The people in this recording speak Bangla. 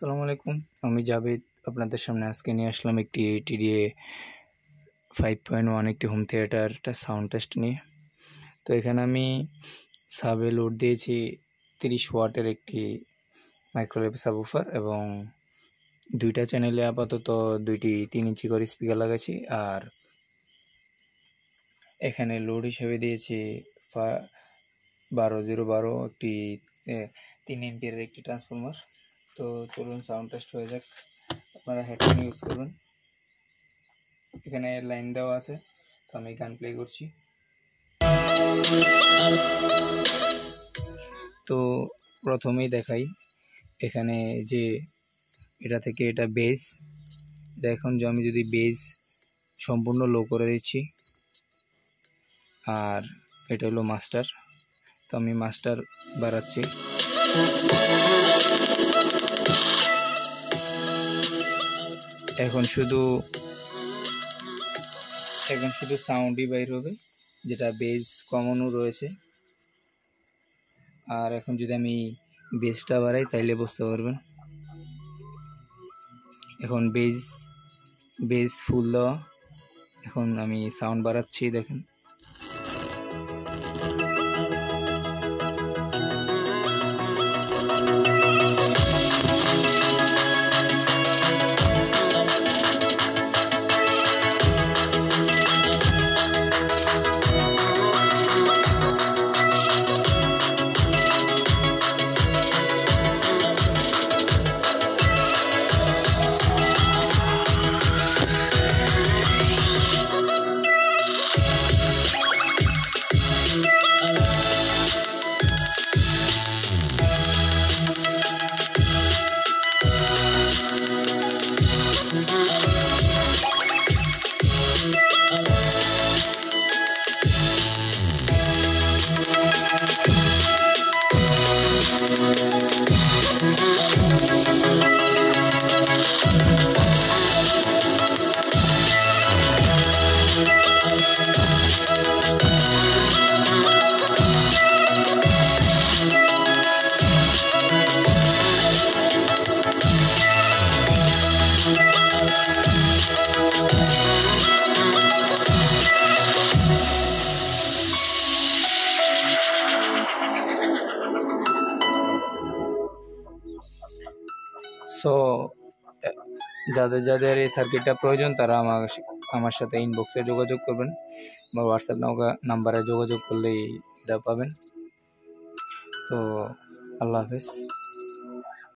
আসসালামু আলাইকুম, আমি জাভেদ আপনাদের সামনে আজকে নিয়ে আসলাম একটি টিডিএ 5.1 একটি হোম থিয়েটার সাউন্ড টেস্ট নিয়ে। তো এখানে আমি সাবে লোড দিয়েছি 30 ওয়াটের একটি মাইক্রোওয়েভ সাবউফার এবং দুইটা চ্যানেলে আপাতত দুইটি 3 ইঞ্চি করে স্পিকার লাগাইছি। আর এখানে লোড হিসেবে দিয়েছি 12012 একটি 3 এম্পিয়ারের একটি ট্রান্সফরমার। তো চলুন সাউন্ড টেস্ট হয়ে যাক। আপনারা হেডফোন ইউজ করবেন। এখানে লাইন দেওয়া আছে, তো আমি গান প্লে করছি। তো প্রথমেই দেখাই, এখানে যে এটা থেকে এটা বেস, এখন যে আমি যদি বেস সম্পূর্ণ লো করে দিচ্ছি, আর এটা হলো মাস্টার, তো আমি মাস্টার বাড়াচ্ছি। এখন শুধু সাউন্ডই বাইর হবে, যেটা বেস কমনও রয়েছে। আর এখন যদি আমি বেসটা বাড়াই তাইলে বুঝতে পারবেন। এখন বেস ফুল দেওয়া। এখন আমি সাউন্ড বাড়াচ্ছি, দেখেন। সো যাদের এই সার্কিটটা প্রয়োজন তারা আমার সাথে ইনবক্সে যোগাযোগ করবেন বা হোয়াটসঅ্যাপ নাম্বারে যোগাযোগ করলেই এটা পাবেন। তো আল্লাহ হাফেজ।